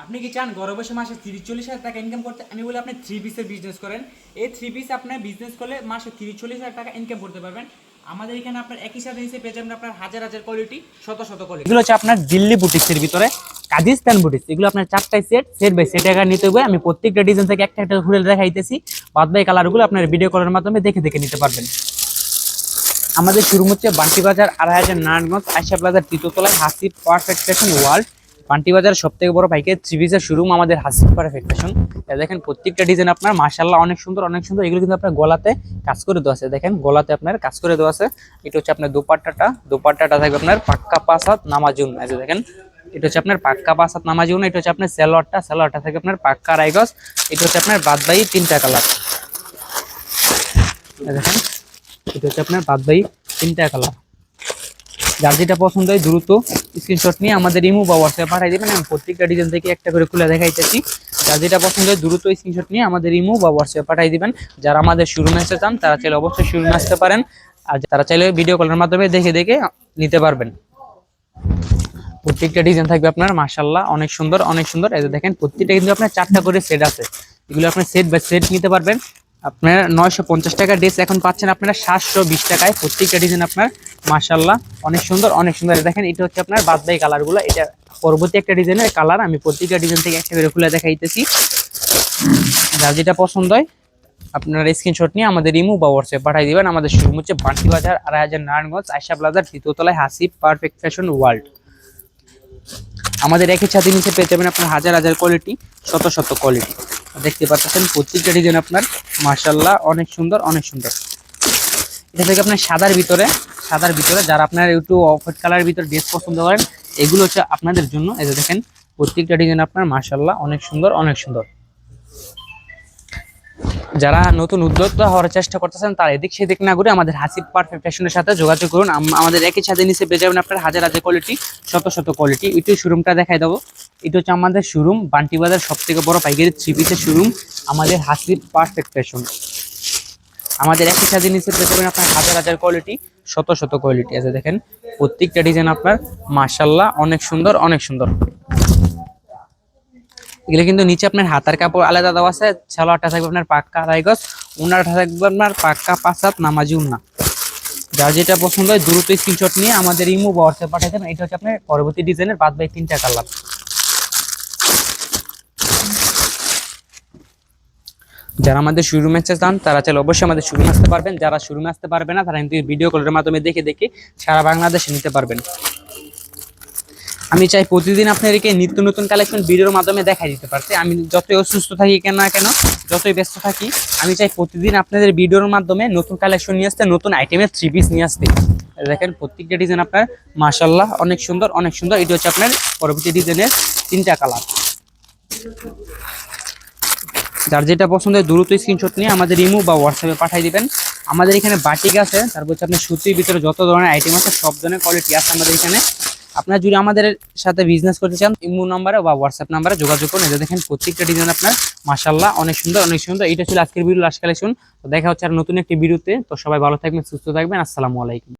আপনি কি চান ঘরে বসে মাসে 30-40 হাজার টাকা ইনকাম করতে? আমি বলি আপনি থ্রি পিসের বিজনেস করেন। এই থ্রি পিস আপনার বিজনেস করলে মাসে 30-40 হাজার টাকা ইনকাম করতে পারবেন। আমাদের এখানে আপনার একই সাথে নিচে পেয়ে যাবেন আপনার হাজার হাজার কোয়ালিটি, শত শত কোয়ালিটি। এগুলো হচ্ছে আপনার দিল্লি বুটিক্সের ভিতরে কাজিস্তান বুটিক্স। এগুলো আপনার চারটায় সেট বাই সেট টাকা নিতে হবে। আমি প্রত্যেকটা ডিজাইন থেকে একটা একটা খুলে দেখাইতেছি। বাদ বাকি কালারগুলো আপনার ভিডিও কলের মাধ্যমে দেখে দেখে নিতে পারবেন। আমাদের শুরু হচ্ছে বান্টি বাজার 2500 নারায়ণগঞ্জ আয়শা প্লাজার তৃতীয়তলায় Hasib perfect fashion world. Banti Bazar সব থেকে বড় পাইকারি থ্রি পিসের শোরুম আমাদের হাসিব পারফেক্ট ফ্যাশন। দেখেন প্রত্যেকটা ডিজাইন আপনার মাশাআল্লাহ অনেক সুন্দর অনেক সুন্দর। এগুলো কিন্তু আপনার গলাতে কাজ করে দেওয়া আছে, দেখেন গলাতে আপনার কাজ করে দেওয়া আছে। এটা হচ্ছে আপনার দোপাট্টাটা থাকবে আপনার পাক্কা 5 হাত নামাজুন। এই যে দেখেন এটা হচ্ছে আপনার পাক্কা 5 হাত নামাজুন। এটা হচ্ছে আপনার সালোয়ারটা থাকে আপনার পাক্কা আড়াই গজ। এটা হচ্ছে আপনার বাদবাই 3টা কালার। দেখেন এটা হচ্ছে আপনার বাদবাই 3টা কালার। যার যেটা পছন্দ হয় দ্রুত স্ক্রিনশট নিয়ে আমাদের ইমো বা হোয়াটসঅ্যাপে পাঠিয়ে দিবেন। আমি প্রত্যেকটা ডিজাইন থেকে একটা করে খুলে দেখাইতেছি। যার যেটা পছন্দ হয় দ্রুত স্ক্রিনশট নিয়ে আমাদের ইমো বা হোয়াটসঅ্যাপে পাঠিয়ে দিবেন। যারা আমাদের শোরুমে আসতে চান তারা চাইলে অবশ্যই শোরুমে আসতে পারেন, আর তারা চাইলে ভিডিও কলের মাধ্যমে দেখে দেখে নিতে পারবেন। প্রত্যেকটা ডিজাইন থাকবে আপনার মাশাআল্লাহ অনেক সুন্দর অনেক সুন্দর। এই যে দেখেন প্রত্যেকটা কিন্তু আপনার 4টা করে সেট আছে। এগুলো আপনি সেট বাই সেট নিতে পারবেন। আপনার 950 টাকা ড্রেস এখন পাচ্ছেন আপনারা 720 টাকায়। প্রত্যেকটা ডিজাইন আপনার মাশাআল্লাহ অনেক সুন্দর অনেক সুন্দর। দেখেন এটা হচ্ছে আপনার বাদবাই কালারগুলো। এটা পরবর্তী একটা ডিজাইনের কালার। আমি প্রত্যেকটা ডিজাইন থেকে একটা করে খুলে দেখাইতেছি। যার যেটা পছন্দ হয় আপনারা স্ক্রিনশট নিয়ে আমাদের ইমো বা হোয়াটসঅ্যাপে পাঠিয়ে দিবেন। আমাদের শোরুম হচ্ছে বান্টি বাজার 2500 নারায়ণগঞ্জ আয়শা প্লাজার তৃতীয়তলায় হাসিব পারফেক্ট ফ্যাশন ওয়ার্ল্ড। আমাদের একই ছাদের নিচে পেয়ে যাবেন আপনার হাজার হাজার কোয়ালিটি, শত শত কোয়ালিটি। দেখতে পাচ্ছেন প্রত্যেকটা ডিজাইন আপনার মাশাআল্লাহ অনেক সুন্দর অনেক সুন্দর। এটা থেকে আপনার সাদার ভিতরে যারা আপনার একটু অফ হোয়াইট কালারের ভিতরে ড্রেস পছন্দ করেন এগুলো হচ্ছে আপনাদের জন্য। এই যে দেখেন প্রত্যেকটা ডিজাইন আপনার মাশাআল্লাহ অনেক সুন্দর অনেক সুন্দর। যারা নতুন উদ্যোক্তা হওয়ার চেষ্টা করতেছেন তারা এদিক সেদিক না ঘুরে আমাদের হাসিব পারফেক্ট ফ্যাশনের সাথে যোগাযোগ করুন। আমাদের একই ছাদের নিচে পেয়ে যাবেন আপনার হাজার হাজার কোয়ালিটি, শত শত কোয়ালিটি। এটাই শোরুমটা দেখাই দেবো। এটা হচ্ছে আমাদের শোরুম বান্টি বাজার সব থেকে বড় পাইকারি থ্রি পিসের শোরুম আমাদের হাসিব পারফেক্ট ফ্যাশন। আমাদের একই ছাদের নিচে পেয়ে যাবেন আপনার হাজার হাজার কোয়ালিটি, শত শত কোয়ালিটি আছে। দেখেন প্রত্যেকটা ডিজাইন আপনার মাশাআল্লাহ অনেক সুন্দর অনেক সুন্দর। এগুলো কিন্তু নিচে আপনার হাতার কাপড় আলাদা দেওয়া আছে। সালোয়ারটা থাকবে আপনার পাক্কা আড়াই গজ, ওনাটা থাকবে আপনার পাক্কা 5 হাত নামাজি ওন্না। যার যেটা পছন্দ হয় দ্রুত স্ক্রিনশট নিয়ে আমাদের ইমো বা হোয়াটসঅ্যাপে পাঠিয়ে দেন। এটা হচ্ছে আপনার পরবর্তী ডিজাইনের বাদ বাকি 3টা কালার। যারা আমাদের শোরুমে চান তারা চাইলে অবশ্যই আমাদের শোরুমে আসতে পারবেন। যারা শোরুমে আসতে পারবে না তারা কিন্তু ভিডিও কলের মাধ্যমে দেখে দেখে সারা বাংলাদেশে নিতে পারবেন। আমি চাই প্রতিদিন আপনাদেরকে নিত্য নতুন কালেকশন ভিডিওর মাধ্যমে দেখাই দিতে পারছি। আমি যতই অসুস্থ থাকি কেন যতই ব্যস্ত থাকি আমি চাই প্রতিদিন আপনাদের ভিডিওর মাধ্যমে নতুন কালেকশন নিয়ে আসতে, নতুন আইটেমের থ্রি পিস নিয়ে আসতে। দেখেন প্রত্যেকটা ডিজাইন আপনার মাশাআল্লাহ অনেক সুন্দর অনেক সুন্দর। এটা হচ্ছে আপনার পরবর্তী ডিজাইনের 3টা কালার। যার যেটা পছন্দ হয় দ্রুত স্ক্রিনশট নিয়ে আমাদের ইমো বা হোয়াটসঅ্যাপে পাঠিয়ে দিবেন। আমাদের এখানে বাটিক আছে, তারপর হচ্ছে আপনার সুতির ভিতরে যত ধরনের আইটেম আছে সব ধরনের কোয়ালিটি আছে আমাদের এখানে। আপনারা যদি আমাদের সাথে বিজনেস করতে চান ইমো নাম্বারে বা হোয়াটসঅ্যাপ নাম্বারে যোগাযোগ করুন। এটা দেখেন প্রত্যেকটা ডিজাইন আপনার মাশাআল্লাহ অনেক সুন্দর অনেক সুন্দর। এটা ছিল আজকের ভিডিও লাস্ট কালেকশন। তো দেখা হচ্ছে আর নতুন একটি ভিডিওতে। তো সবাই ভালো থাকবেন সুস্থ থাকবেন। আসসালামু আলাইকুম।